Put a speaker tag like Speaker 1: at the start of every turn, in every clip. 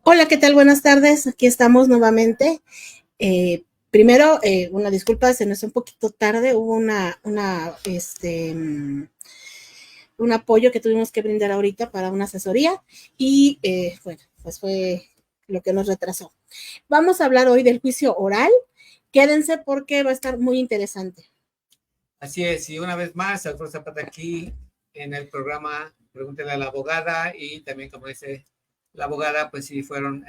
Speaker 1: Hola, ¿qué tal? Buenas tardes. Aquí estamos nuevamente. Primero, una disculpa, se nos hizo un poquito tarde. Hubo un apoyo que tuvimos que brindar ahorita para una asesoría y bueno, pues fue lo que nos retrasó. Vamos a hablar hoy del juicio oral. Quédense porque va a estar muy interesante.
Speaker 2: Así es, y una vez más, Alfonso Zapata aquí en el programa Pregúntele a la abogada, y también, como dice la abogada, pues sí fueron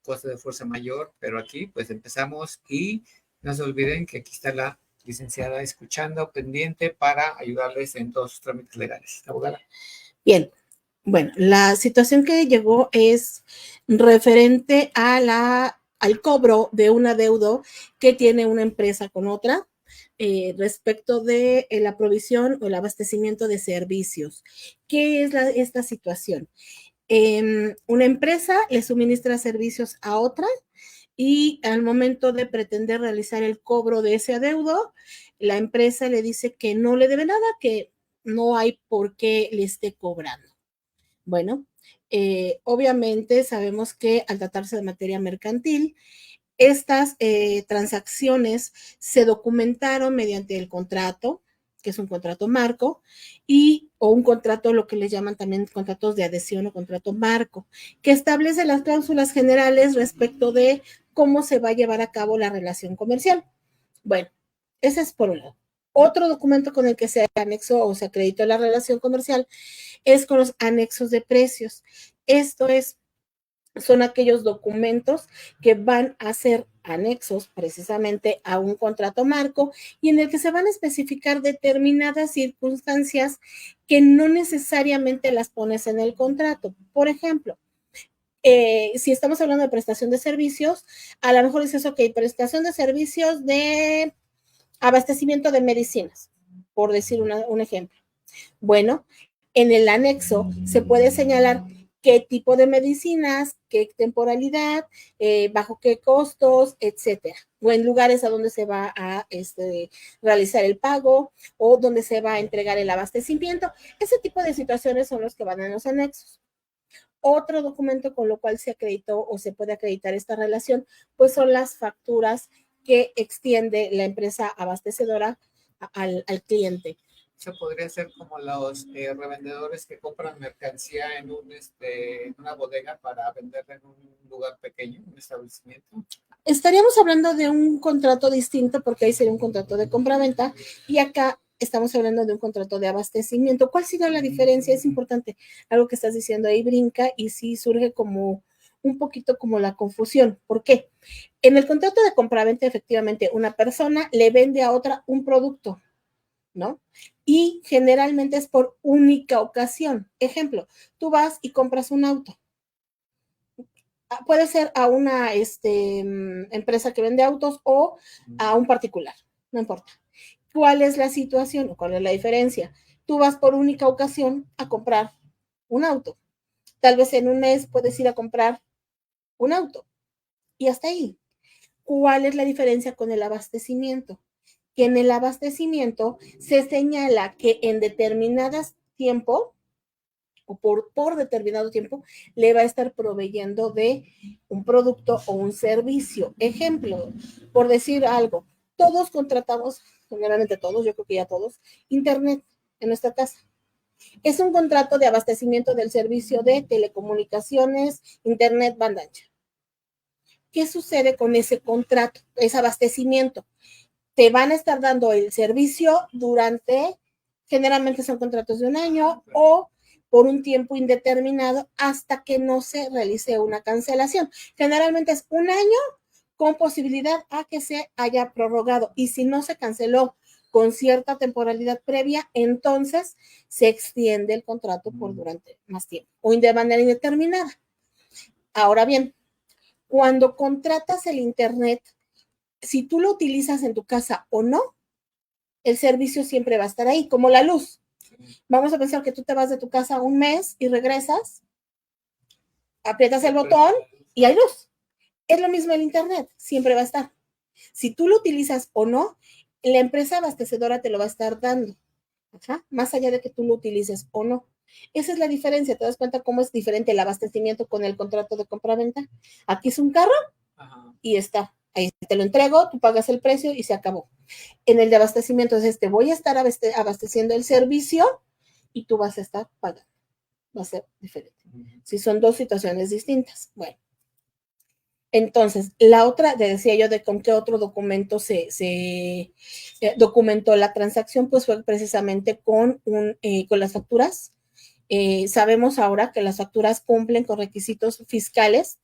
Speaker 2: cosas de fuerza mayor, pero aquí pues empezamos, y no se olviden que aquí está la licenciada escuchando, pendiente para ayudarles en todos sus trámites legales. Abogada.
Speaker 1: Bien, bueno, la situación que llegó es referente al cobro de un adeudo que tiene una empresa con otra respecto de la provisión o el abastecimiento de servicios. ¿Qué es esta situación? Una empresa le suministra servicios a otra y al momento de pretender realizar el cobro de ese adeudo, la empresa le dice que no le debe nada, que no hay por qué le esté cobrando. Bueno, obviamente sabemos que al tratarse de materia mercantil, estas transacciones se documentaron mediante el contrato, que es un contrato marco, o un contrato, lo que les llaman también contratos de adhesión o contrato marco, que establece las cláusulas generales respecto de cómo se va a llevar a cabo la relación comercial. Bueno, ese es por un lado. Otro documento con el que se anexó o se acreditó la relación comercial es con los anexos de precios. Esto son aquellos documentos que van a ser anexos precisamente a un contrato marco y en el que se van a especificar determinadas circunstancias que no necesariamente las pones en el contrato. Por ejemplo, si estamos hablando de prestación de servicios, a lo mejor dices, ok, prestación de servicios de abastecimiento de medicinas, por decir un ejemplo. Bueno, en el anexo se puede señalar qué tipo de medicinas, qué temporalidad, bajo qué costos, etcétera. O en lugares a donde se va a realizar el pago o donde se va a entregar el abastecimiento. Ese tipo de situaciones son los que van en los anexos. Otro documento con lo cual se acreditó o se puede acreditar esta relación, pues son las facturas que extiende la empresa abastecedora al cliente.
Speaker 2: Eso podría ser como los revendedores que compran mercancía en una bodega para venderla en un lugar pequeño, un establecimiento.
Speaker 1: Estaríamos hablando de un contrato distinto porque ahí sería un contrato de compraventa y acá estamos hablando de un contrato de abastecimiento. ¿Cuál sería la diferencia? Es importante. Algo que estás diciendo ahí brinca y sí surge como un poquito como la confusión. ¿Por qué? En el contrato de compraventa, efectivamente, una persona le vende a otra un producto, ¿no? Y generalmente es por única ocasión. Ejemplo, tú vas y compras un auto. Puede ser a una empresa que vende autos o a un particular, no importa. ¿Cuál es la situación o cuál es la diferencia? Tú vas por única ocasión a comprar un auto. Tal vez en un mes puedes ir a comprar un auto y hasta ahí. ¿Cuál es la diferencia con el abastecimiento? Que en el abastecimiento se señala que en determinadas tiempo o por determinado tiempo le va a estar proveyendo de un producto o un servicio. Ejemplo, por decir algo, todos contratamos, generalmente todos, yo creo que ya todos, internet en nuestra casa. Es un contrato de abastecimiento del servicio de telecomunicaciones, internet, banda ancha. ¿Qué sucede con ese contrato? Ese abastecimiento. Te van a estar dando el servicio durante, generalmente son contratos de un año o por un tiempo indeterminado hasta que no se realice una cancelación. Generalmente es un año con posibilidad a que se haya prorrogado y si no se canceló con cierta temporalidad previa, entonces se extiende el contrato por durante más tiempo o de manera indeterminada. Ahora bien, cuando contratas el Internet, si tú lo utilizas en tu casa o no, el servicio siempre va a estar ahí, como la luz. Vamos a pensar que tú te vas de tu casa un mes y regresas, aprietas el botón y hay luz. Es lo mismo el Internet, siempre va a estar. Si tú lo utilizas o no, la empresa abastecedora te lo va a estar dando, ajá, más allá de que tú lo utilices o no. Esa es la diferencia. ¿Te das cuenta cómo es diferente el abastecimiento con el contrato de compra-venta? Aquí es un carro y está. Ahí te lo entrego, tú pagas el precio y se acabó. En el de abastecimiento es este, voy a estar abasteciendo el servicio y tú vas a estar pagando. Va a ser diferente. Si son dos situaciones distintas. Bueno. Entonces, la otra, te decía yo de con qué otro documento se documentó la transacción, pues fue precisamente con las facturas. Sabemos ahora que las facturas cumplen con requisitos fiscales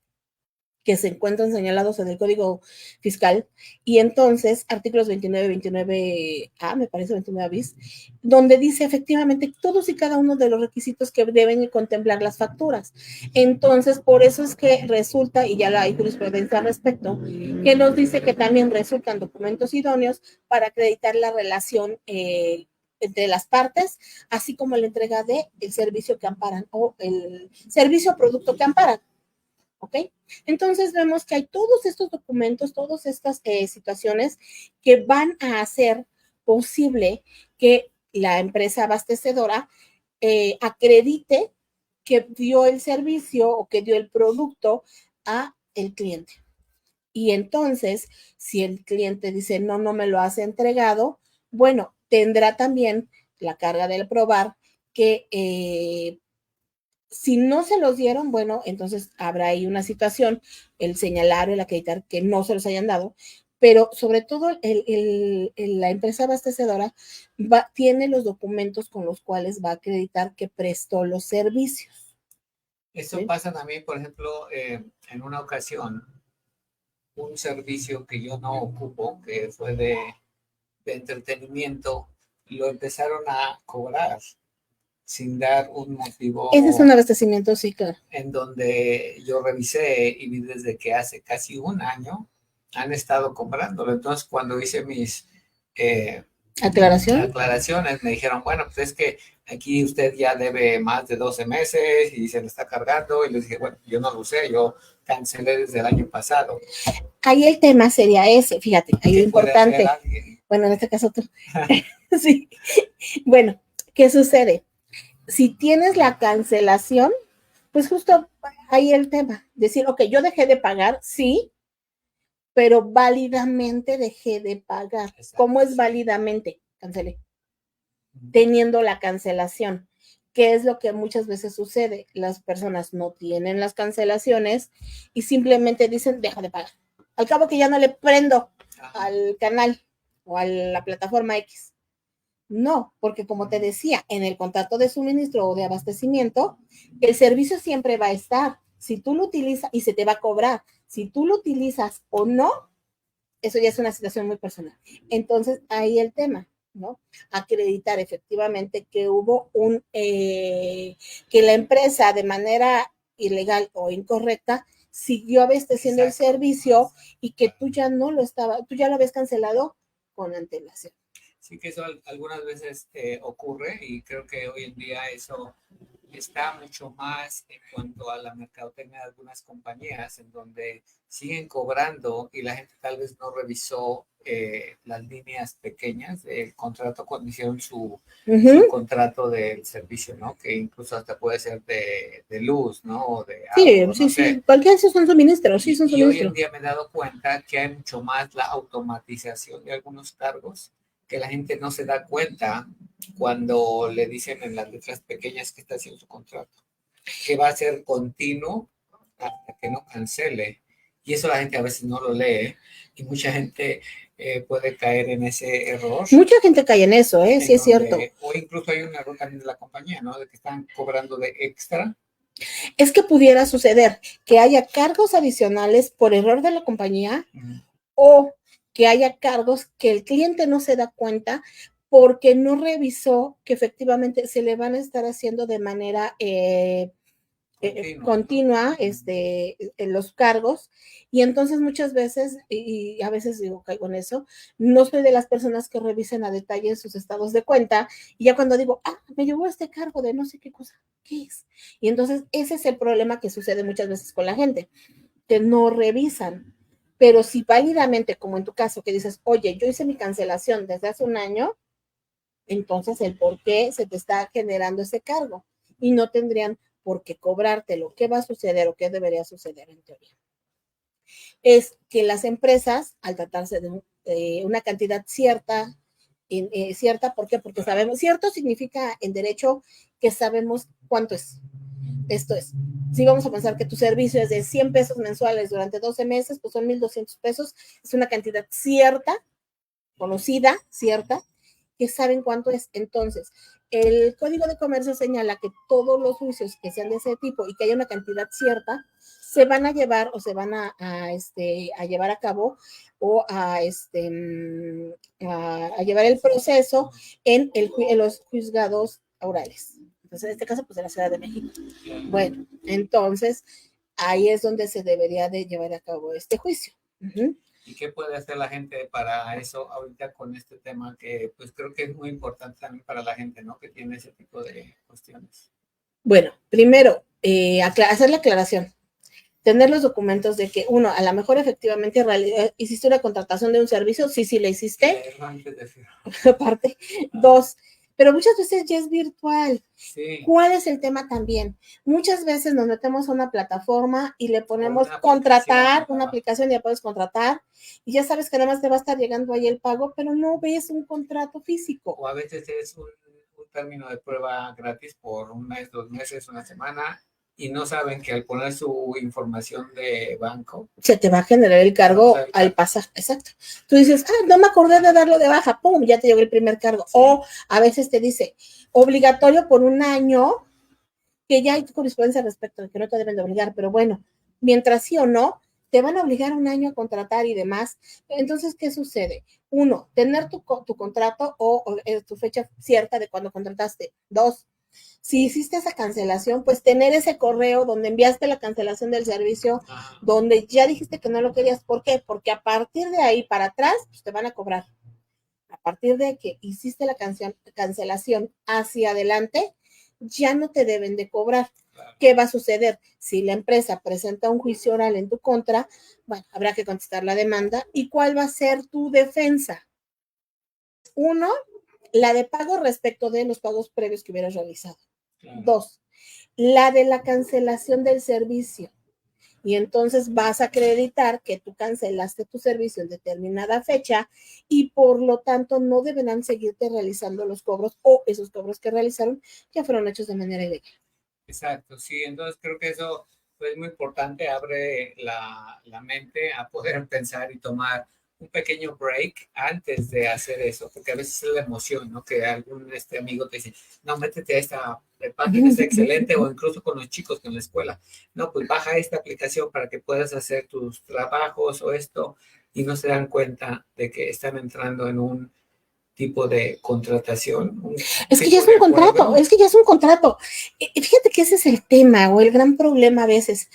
Speaker 1: que se encuentran señalados en el Código Fiscal, y entonces artículos 29, 29A, me parece 29 bis, donde dice efectivamente todos y cada uno de los requisitos que deben contemplar las facturas. Entonces, por eso es que resulta, y ya hay jurisprudencia al respecto, que nos dice que también resultan documentos idóneos para acreditar la relación entre las partes, así como la entrega del servicio que amparan o el servicio o producto que amparan. ¿Ok? Entonces vemos que hay todos estos documentos, todas estas situaciones que van a hacer posible que la empresa abastecedora acredite que dio el servicio o que dio el producto a el cliente. Y entonces, si el cliente dice, no, no me lo has entregado, bueno, tendrá también la carga del probar que si no se los dieron, bueno, entonces habrá ahí una situación, el señalar, el acreditar que no se los hayan dado, pero sobre todo la empresa abastecedora tiene los documentos con los cuales va a acreditar que prestó los servicios.
Speaker 2: Eso ¿sí? Pasa también, por ejemplo, en una ocasión, un servicio que yo no ocupo, que fue de entretenimiento, lo empezaron a cobrar sin dar un motivo.
Speaker 1: Ese es un abastecimiento, sí, claro.
Speaker 2: En donde yo revisé y vi desde que hace casi un año han estado comprándolo. Entonces, cuando hice mis aclaraciones, me dijeron, bueno, pues es que aquí usted ya debe más de 12 meses y se le está cargando. Y les dije, bueno, yo no lo usé, yo cancelé desde el año pasado.
Speaker 1: Ahí el tema sería ese, fíjate, ahí lo importante. Bueno, en este caso tú. Sí. Bueno, ¿qué sucede? Si tienes la cancelación, pues justo ahí el tema, decir, ok, yo dejé de pagar, sí, pero válidamente dejé de pagar. Exacto. ¿Cómo es válidamente? Cancelé. Teniendo la cancelación. ¿Qué es lo que muchas veces sucede? Las personas no tienen las cancelaciones y simplemente dicen, deja de pagar. Al cabo que ya no le prendo al canal o a la plataforma X. No, porque como te decía, en el contrato de suministro o de abastecimiento, el servicio siempre va a estar. Si tú lo utilizas y se te va a cobrar, si tú lo utilizas o no, eso ya es una situación muy personal. Entonces, ahí el tema, ¿no? Acreditar efectivamente que hubo que la empresa de manera ilegal o incorrecta siguió abasteciendo el servicio y que tú ya no lo tú ya lo habías cancelado con antelación.
Speaker 2: Sí, que eso algunas veces ocurre y creo que hoy en día eso está mucho más en cuanto a la mercadotecnia de algunas compañías en donde siguen cobrando y la gente tal vez no revisó las líneas pequeñas del contrato cuando hicieron su contrato del servicio, ¿no? Que incluso hasta puede ser de luz, ¿no? O de
Speaker 1: agua, sí, no sé. Sí, cualquiera de esos son suministros, sí, son suministros.
Speaker 2: Y hoy en día me he dado cuenta que hay mucho más la automatización de algunos cargos que la gente no se da cuenta cuando le dicen en las letras pequeñas que está haciendo su contrato, que va a ser continuo hasta que no cancele. Y eso la gente a veces no lo lee y mucha gente puede caer en ese error.
Speaker 1: Mucha gente cae en eso, sí es cierto.
Speaker 2: O incluso hay un error también de la compañía, ¿no? De que están cobrando de extra.
Speaker 1: Es que pudiera suceder que haya cargos adicionales por error de la compañía o que haya cargos que el cliente no se da cuenta porque no revisó que efectivamente se le van a estar haciendo de manera continua en los cargos, y entonces muchas veces, y a veces digo, caigo en eso, no soy de las personas que revisen a detalle sus estados de cuenta, y ya cuando digo, me llegó este cargo de no sé qué cosa, ¿qué es? Y entonces ese es el problema que sucede muchas veces con la gente, que no revisan. Pero si válidamente, como en tu caso, que dices, oye, yo hice mi cancelación desde hace un año, entonces el por qué se te está generando ese cargo. y no tendrían por qué cobrártelo. ¿Qué va a suceder o qué debería suceder en teoría? Es que las empresas, al tratarse de una cantidad cierta, cierta, ¿por qué? Porque sabemos, cierto significa en derecho que sabemos cuánto es. Esto es, si vamos a pensar que tu servicio es de 100 pesos mensuales durante 12 meses, pues son 1,200 pesos, es una cantidad cierta, conocida, cierta, que saben cuánto es. Entonces, el Código de Comercio señala que todos los juicios que sean de ese tipo y que haya una cantidad cierta, se van a llevar o se van a llevar a cabo o a llevar el proceso en los juzgados orales. Entonces, en este caso, pues en la Ciudad de México. Bueno, entonces, ahí es donde se debería de llevar a cabo este juicio.
Speaker 2: ¿Y qué puede hacer la gente para eso ahorita con este tema que pues creo que es muy importante también para la gente, ¿no? Que tiene ese tipo de cuestiones.
Speaker 1: Bueno, primero, hacer la aclaración. Tener los documentos de que, uno, a lo mejor efectivamente hiciste una contratación de un servicio, sí la hiciste. Aparte. Dos, pero muchas veces ya es virtual.
Speaker 2: Sí.
Speaker 1: ¿Cuál es el tema también? Muchas veces nos metemos a una plataforma y le ponemos contratar, una aplicación y ya puedes contratar y ya sabes que nada más te va a estar llegando ahí el pago, pero no ves un contrato físico.
Speaker 2: O a veces es un término de prueba gratis por un mes, 2 meses, una semana y no saben que al poner su información de banco
Speaker 1: se te va a generar el cargo al pasar, exacto. Tú dices, no me acordé de darlo de baja, pum, ya te llegó el primer cargo. Sí. O a veces te dice, obligatorio por un año, que ya hay jurisprudencia respecto de que no te deben de obligar, pero bueno, mientras sí o no, te van a obligar un año a contratar y demás. Entonces, ¿qué sucede? Uno, tener tu contrato o tu fecha cierta de cuando contrataste. Dos, si hiciste esa cancelación, pues tener ese correo donde enviaste la cancelación del servicio, donde ya dijiste que no lo querías. ¿Por qué? Porque a partir de ahí para atrás, pues te van a cobrar. A partir de que hiciste la cancelación hacia adelante, ya no te deben de cobrar. ¿Qué va a suceder? Si la empresa presenta un juicio oral en tu contra, bueno, habrá que contestar la demanda. ¿Y cuál va a ser tu defensa? Uno, la de pago respecto de los pagos previos que hubieras realizado. Dos, la de la cancelación del servicio. Y entonces vas a acreditar que tú cancelaste tu servicio en determinada fecha y por lo tanto no deberán seguirte realizando los cobros o esos cobros que realizaron ya fueron hechos de manera ilegal.
Speaker 2: Exacto, sí, entonces creo que eso es muy importante, abre la mente a poder pensar y tomar un pequeño break antes de hacer eso, porque a veces es la emoción, ¿no? Que algún amigo te dice, no, métete a esta página, es excelente, o incluso con los chicos en la escuela, no, pues baja esta aplicación para que puedas hacer tus trabajos o esto, y no se dan cuenta de que están entrando en un tipo de contratación.
Speaker 1: Es que ya es un contrato, es que ya es un contrato. Fíjate que ese es el tema o el gran problema a veces.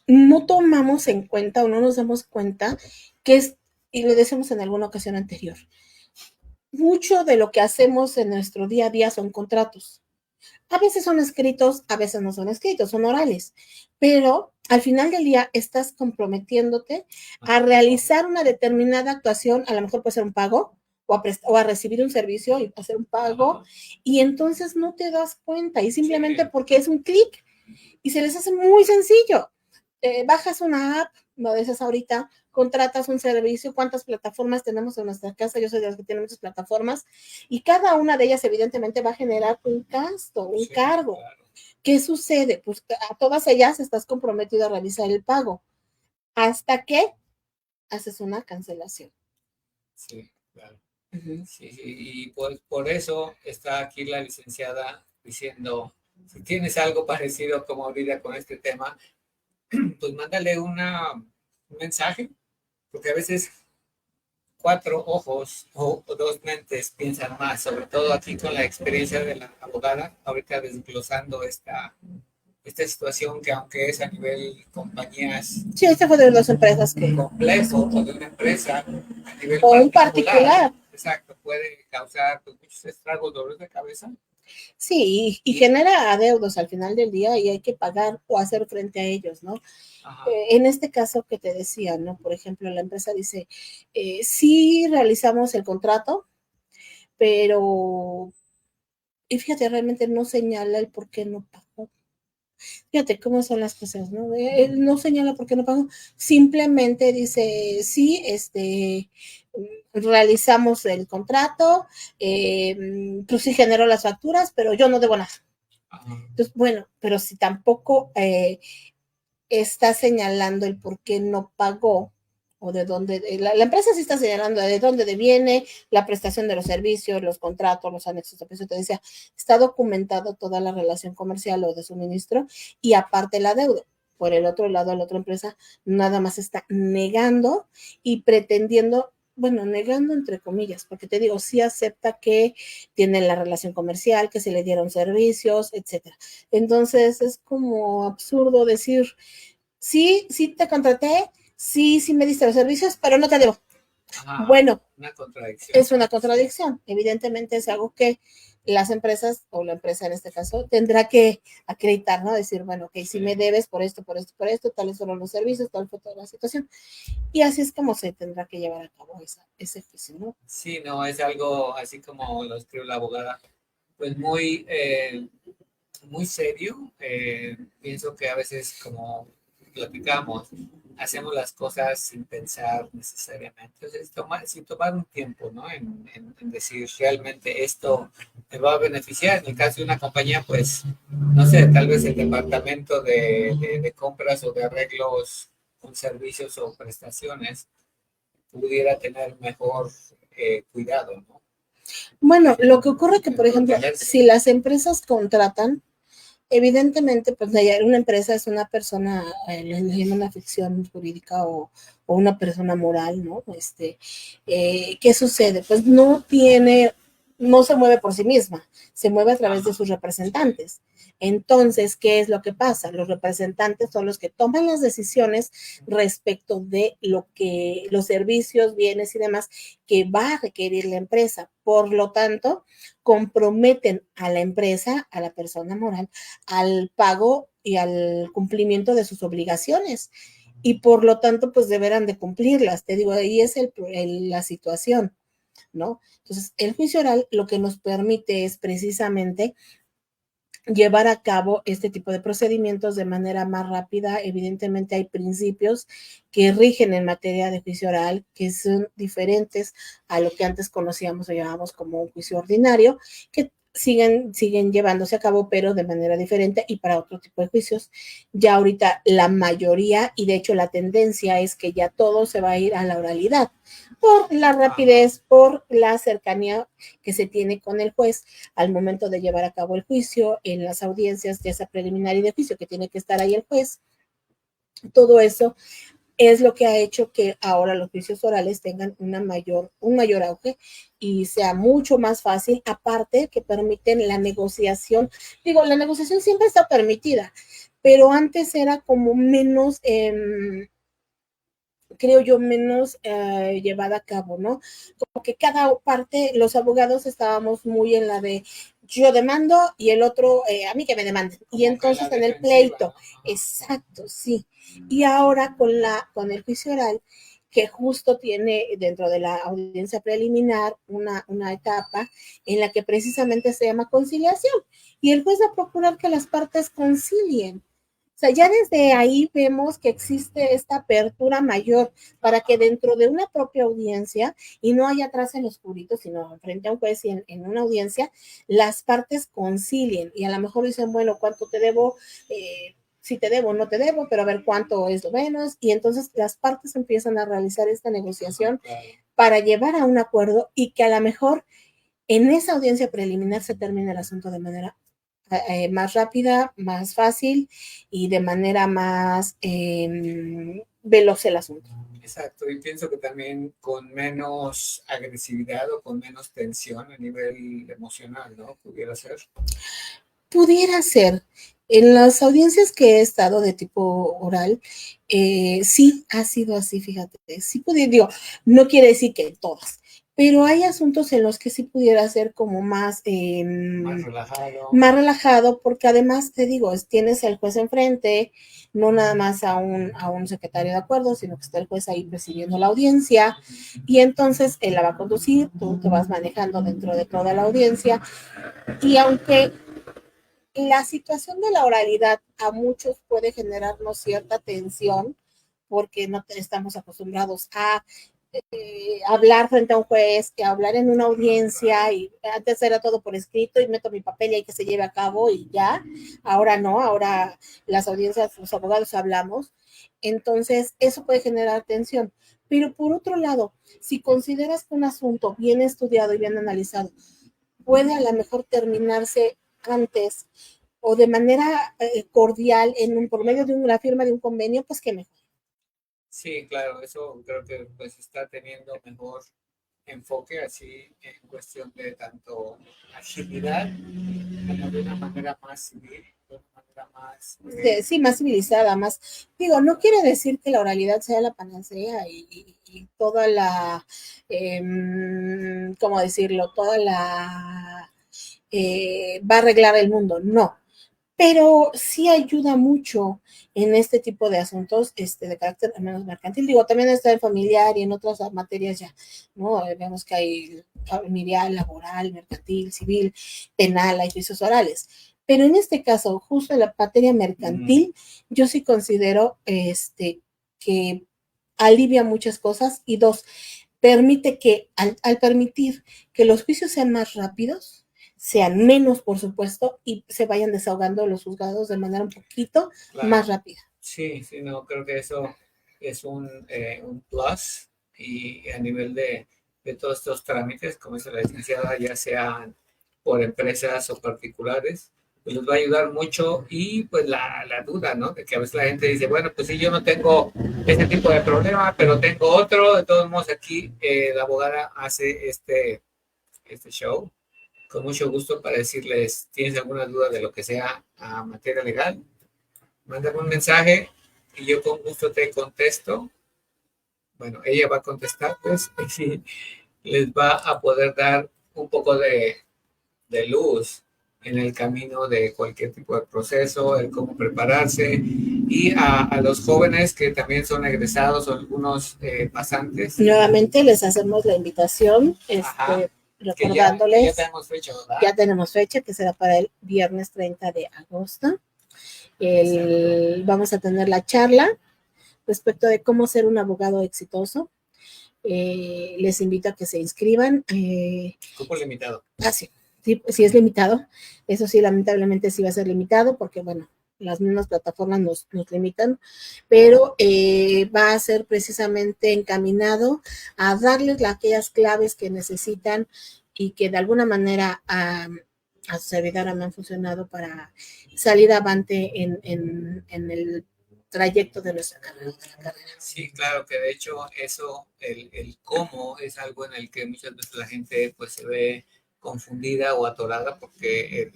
Speaker 1: No tomamos en cuenta o no nos damos cuenta que es, y lo decimos en alguna ocasión anterior, mucho de lo que hacemos en nuestro día a día son contratos. A veces son escritos, a veces no son escritos, son orales, pero al final del día estás comprometiéndote a realizar una determinada actuación, a lo mejor puede ser un pago o a recibir un servicio y hacer un pago, y entonces no te das cuenta y simplemente porque es un clic y se les hace muy sencillo. Bajas una app, lo dices ahorita, contratas un servicio, cuántas plataformas tenemos en nuestra casa, yo soy de las que tienen muchas plataformas, y cada una de ellas evidentemente va a generar un gasto, un cargo. Claro. ¿Qué sucede? Pues a todas ellas estás comprometido a realizar el pago, hasta que haces una cancelación.
Speaker 2: Sí, claro. Sí, y pues por eso está aquí la licenciada diciendo, si tienes algo parecido como ahorita con este tema, pues mándale un mensaje, porque a veces 4 ojos o 2 mentes piensan más, sobre todo aquí con la experiencia de la abogada, ahorita desglosando esta situación que aunque es a nivel compañías.
Speaker 1: Sí, este fue de las empresas que...
Speaker 2: Complejo, o de una empresa a nivel
Speaker 1: o un particular.
Speaker 2: Exacto, puede causar pues, muchos estragos, dolores de cabeza.
Speaker 1: Sí, y genera adeudos al final del día y hay que pagar o hacer frente a ellos, ¿no? En este caso que te decía, ¿no? Por ejemplo, la empresa dice, sí realizamos el contrato, pero y fíjate, realmente no señala el por qué no pagó. Fíjate cómo son las cosas, ¿no? Él no señala por qué no pagó, simplemente dice, sí, realizamos el contrato, pues sí generó las facturas, pero yo no debo nada. Entonces, bueno, pero si tampoco está señalando el por qué no pagó, o de dónde, la empresa sí está señalando de dónde viene la prestación de los servicios, los contratos, los anexos, por eso te decía, está documentado toda la relación comercial o de suministro y aparte la deuda. Por el otro lado, la otra empresa nada más está negando y pretendiendo, bueno, negando entre comillas, porque te digo, sí acepta que tienen la relación comercial, que se le dieron servicios, etcétera. Entonces es como absurdo decir, sí, sí te contraté, sí, sí me diste los servicios, pero no te debo. Bueno,
Speaker 2: una contradicción.
Speaker 1: Es una contradicción. Evidentemente es algo que las empresas, o la empresa en este caso, tendrá que acreditar, ¿no? Decir, bueno, ok, si me debes por esto, por esto, por esto, tales fueron los servicios, tal fue toda la situación. Y así es como se tendrá que llevar a cabo ese juicio, ¿no?
Speaker 2: Sí, no, es algo así como lo escribió la abogada, pues muy serio. Pienso que a veces, como platicamos, hacemos las cosas sin pensar necesariamente. Entonces, sin tomar un tiempo, ¿no? En decir, realmente esto me va a beneficiar. En el caso de una compañía, pues, no sé, tal vez el departamento de compras o de arreglos con servicios o prestaciones pudiera tener mejor cuidado, ¿no?
Speaker 1: Bueno, lo que ocurre que, por ejemplo, si las empresas contratan, evidentemente, pues una empresa es una persona, una ficción jurídica o una persona moral, ¿no? ¿Qué sucede? Pues no se mueve por sí misma, se mueve a través de sus representantes. Entonces, ¿qué es lo que pasa? Los representantes son los que toman las decisiones respecto de los servicios, bienes y demás que va a requerir la empresa. Por lo tanto, comprometen a la empresa, a la persona moral, al pago y al cumplimiento de sus obligaciones. Y por lo tanto, pues deberán de cumplirlas. Te digo, ahí es la situación, ¿no? Entonces, el juicio oral lo que nos permite es precisamente llevar a cabo este tipo de procedimientos de manera más rápida. Evidentemente hay principios que rigen en materia de juicio oral que son diferentes a lo que antes conocíamos o llamábamos como un juicio ordinario, que siguen llevándose a cabo, pero de manera diferente y para otro tipo de juicios. Ya ahorita la mayoría, y de hecho la tendencia es que ya todo se va a ir a la oralidad, por la rapidez, por la cercanía que se tiene con el juez al momento de llevar a cabo el juicio, en las audiencias, ya sea preliminar y de juicio, que tiene que estar ahí el juez. Todo eso es lo que ha hecho que ahora los juicios orales tengan un mayor auge y sea mucho más fácil, aparte que permiten la negociación. Digo, la negociación siempre está permitida, pero antes era como menos, creo yo, menos llevada a cabo, ¿no? Como que cada parte, los abogados estábamos muy en la de yo demando y el otro a mí que me demanden. Y entonces en el pleito, exacto, sí. Y ahora con el juicio oral, que justo tiene dentro de la audiencia preliminar una etapa en la que precisamente se llama conciliación. Y el juez va a procurar que las partes concilien. O sea, ya desde ahí vemos que existe esta apertura mayor para que dentro de una propia audiencia, y no haya atrás en los oscurito, sino frente a un juez y en una audiencia, las partes concilien y a lo mejor dicen, bueno, ¿cuánto te debo? Si te debo, no te debo, pero a ver cuánto es lo menos. Y entonces las partes empiezan a realizar esta negociación para llevar a un acuerdo y que a lo mejor en esa audiencia preliminar se termine el asunto de manera más rápida, más fácil y de manera más veloz el asunto.
Speaker 2: Exacto, y pienso que también con menos agresividad o con menos tensión a nivel emocional, ¿no? Pudiera ser.
Speaker 1: Pudiera ser. En las audiencias que he estado de tipo oral, sí ha sido así, fíjate. Sí, digo, no quiere decir que todas, pero hay asuntos en los que sí pudiera ser como
Speaker 2: más relajado.
Speaker 1: Más relajado, porque además te digo, tienes al juez enfrente, no nada más a un secretario de acuerdo, sino que está el juez ahí presidiendo la audiencia, y entonces él la va a conducir, tú te vas manejando dentro de toda la audiencia, y aunque la situación de la oralidad a muchos puede generarnos cierta tensión, porque no estamos acostumbrados a hablar frente a un juez, que hablar en una audiencia, y antes era todo por escrito y meto mi papel y hay que se lleve a cabo y ya, ahora no, ahora las audiencias, los abogados hablamos, entonces eso puede generar tensión. Pero por otro lado, si consideras que un asunto bien estudiado y bien analizado puede a lo mejor terminarse antes o de manera cordial por medio de la firma de un convenio, pues qué mejor.
Speaker 2: Sí, claro, eso creo que pues está teniendo mejor enfoque así en cuestión de tanto agilidad como de una manera más civil, de una manera más...
Speaker 1: Sí, más civilizada, más... Digo, no quiere decir que la oralidad sea la panacea y toda la... ¿cómo decirlo? Toda la... va a arreglar el mundo, no, pero sí ayuda mucho en este tipo de asuntos de carácter al menos mercantil. Digo, también está en familiar y en otras materias ya, ¿no? Vemos que hay familiar, laboral, mercantil, civil, penal, hay juicios orales. Pero en este caso, justo en la materia mercantil, yo sí considero que alivia muchas cosas y dos, permite que al permitir que los juicios sean más rápidos, sean menos, por supuesto, y se vayan desahogando los juzgados de manera un poquito más rápida.
Speaker 2: Sí, sí, no, creo que eso es un plus y a nivel de todos estos trámites, como dice la licenciada, ya sean por empresas o particulares, pues les va a ayudar mucho y pues la duda, ¿no? De que a veces la gente dice, bueno, pues sí, yo no tengo este tipo de problema, pero tengo otro, de todos modos aquí la abogada hace este show con mucho gusto para decirles, ¿tienes alguna duda de lo que sea a materia legal? Mándame un mensaje y yo con gusto te contesto. Bueno, ella va a contestar, pues, y les va a poder dar un poco de luz en el camino de cualquier tipo de proceso, el cómo prepararse, y a los jóvenes que también son egresados o algunos pasantes.
Speaker 1: Nuevamente les hacemos la invitación, recordándoles
Speaker 2: que ya tenemos fecha, ¿verdad?
Speaker 1: Ya tenemos fecha, que será para el viernes 30 de agosto. Vamos a tener la charla respecto de cómo ser un abogado exitoso. Les invito a que se inscriban.
Speaker 2: Cupo limitado.
Speaker 1: Sí, sí es limitado. Eso sí, lamentablemente sí va a ser limitado porque, bueno, las mismas plataformas nos limitan, pero va a ser precisamente encaminado a darles aquellas claves que necesitan y que de alguna manera a su servidora me han funcionado para salir avante en el trayecto de nuestra carrera.
Speaker 2: Sí, claro, que de hecho eso, el cómo es algo en el que muchas veces la gente pues se ve confundida o atorada porque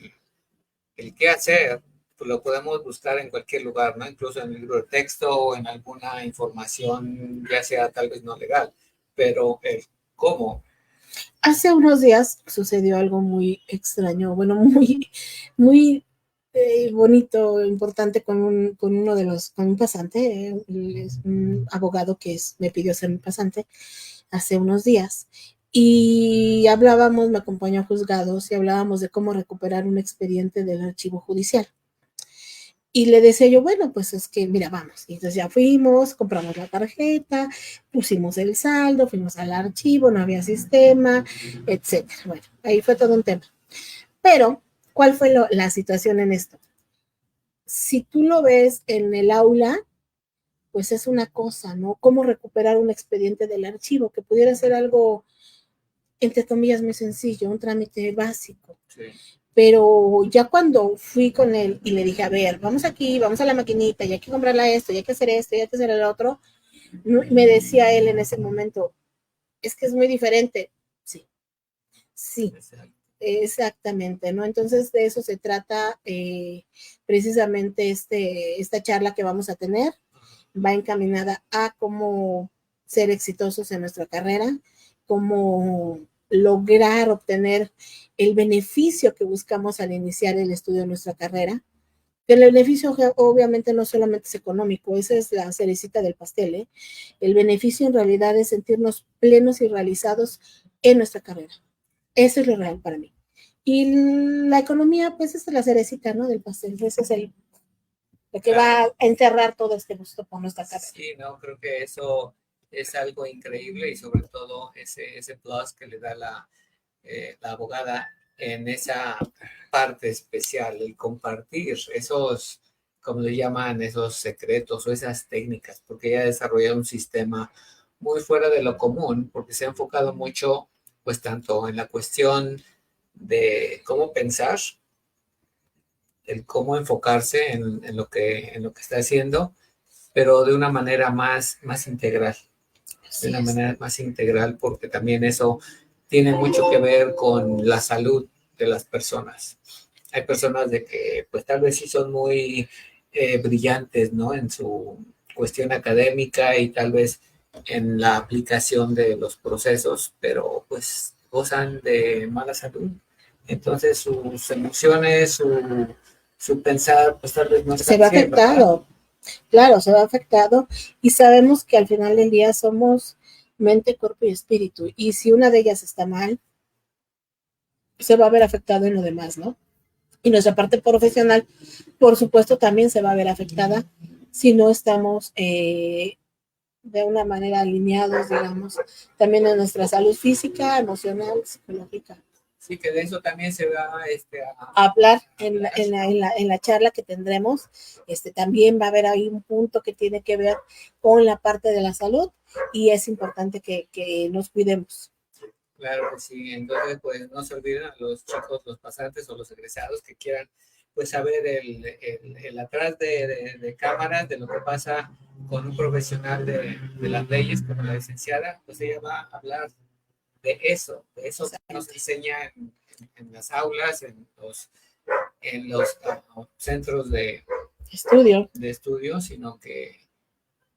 Speaker 2: el qué hacer pues lo podemos buscar en cualquier lugar, ¿no? Incluso en el libro de texto o en alguna información, ya sea tal vez no legal, pero el cómo.
Speaker 1: Hace unos días sucedió algo muy extraño, bueno, muy bonito, importante con un pasante, es un abogado que me pidió ser mi pasante hace unos días. Y me acompañó a juzgados y hablábamos de cómo recuperar un expediente del archivo judicial. Y le decía yo, bueno, pues es que, mira, vamos. Y entonces ya fuimos, compramos la tarjeta, pusimos el saldo, fuimos al archivo, no había sistema, etcétera. Bueno, ahí fue todo un tema. Pero, ¿cuál fue la situación en esto? Si tú lo ves en el aula, pues es una cosa, ¿no? Cómo recuperar un expediente del archivo, que pudiera ser algo, entre comillas, muy sencillo, un trámite básico.
Speaker 2: Sí.
Speaker 1: Pero ya cuando fui con él y le dije, a ver, vamos aquí, vamos a la maquinita, y hay que comprarla esto, y hay que hacer esto, y hay que hacer el otro, me decía él en ese momento, es que es muy diferente. Sí, sí, exactamente, ¿no? Entonces de eso se trata precisamente esta charla que vamos a tener, va encaminada a cómo ser exitosos en nuestra carrera, cómo lograr obtener el beneficio que buscamos al iniciar el estudio de nuestra carrera. Pero el beneficio obviamente no solamente es económico, esa es la cerecita del pastel, ¿eh? El beneficio en realidad es sentirnos plenos y realizados en nuestra carrera. Eso es lo real para mí. Y la economía, pues, es la cerecita, ¿no? Del pastel. Ese es lo que va a enterrar todo este gusto por nuestra carrera.
Speaker 2: Sí, no, creo que eso es algo increíble y sobre todo ese plus que le da la abogada en esa parte especial, el compartir esos, como le llaman, esos secretos o esas técnicas, porque ella ha desarrollado un sistema muy fuera de lo común, porque se ha enfocado mucho, pues tanto en la cuestión de cómo pensar, el cómo enfocarse en lo que está haciendo, pero de una manera más integral, de una manera más integral, porque también eso tiene mucho que ver con la salud de las personas. Hay personas de que pues tal vez sí son muy brillantes, ¿no? En su cuestión académica y tal vez en la aplicación de los procesos, pero pues gozan de mala salud. Entonces sus emociones, su pensar, pues tal vez no está
Speaker 1: se ve afectado. ¿Verdad? Claro, se ve afectado y sabemos que al final del día somos mente, cuerpo y espíritu. Y si una de ellas está mal, se va a ver afectado en lo demás, ¿no? Y nuestra parte profesional, por supuesto, también se va a ver afectada si no estamos de una manera alineados, digamos, también en nuestra salud física, emocional, psicológica.
Speaker 2: Sí, que de eso también se va
Speaker 1: a hablar en la charla que tendremos. También va a haber ahí un punto que tiene que ver con la parte de la salud y es importante que nos cuidemos.
Speaker 2: Claro que sí, entonces pues no se olviden a los chicos, los pasantes o los egresados que quieran pues saber el atrás de cámaras, de lo que pasa con un profesional de las leyes como la licenciada, pues ella va a hablar de eso que nos enseña en las aulas, en los centros de estudio, sino que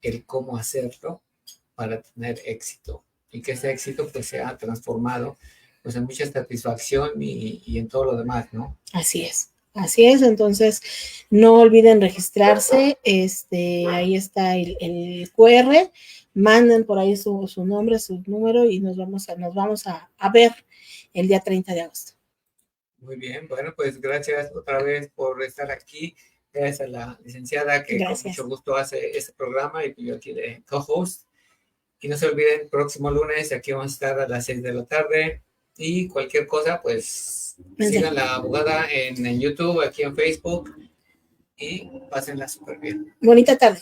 Speaker 2: el cómo hacerlo para tener éxito y que ese éxito pues sea transformado pues en mucha satisfacción y en todo lo demás, ¿no?
Speaker 1: Así es. Así es, entonces no olviden registrarse, ahí está el QR, manden por ahí su nombre, su número y nos vamos a ver el día 30 de agosto.
Speaker 2: Muy bien, bueno, pues gracias otra vez por estar aquí, gracias a la licenciada que con mucho gusto hace este programa y yo aquí de co-host. Y no se olviden, próximo lunes aquí vamos a estar a las 6 de la tarde y cualquier cosa, pues sigan la abogada en YouTube, aquí en Facebook y pásenla súper bien.
Speaker 1: Bonita tarde.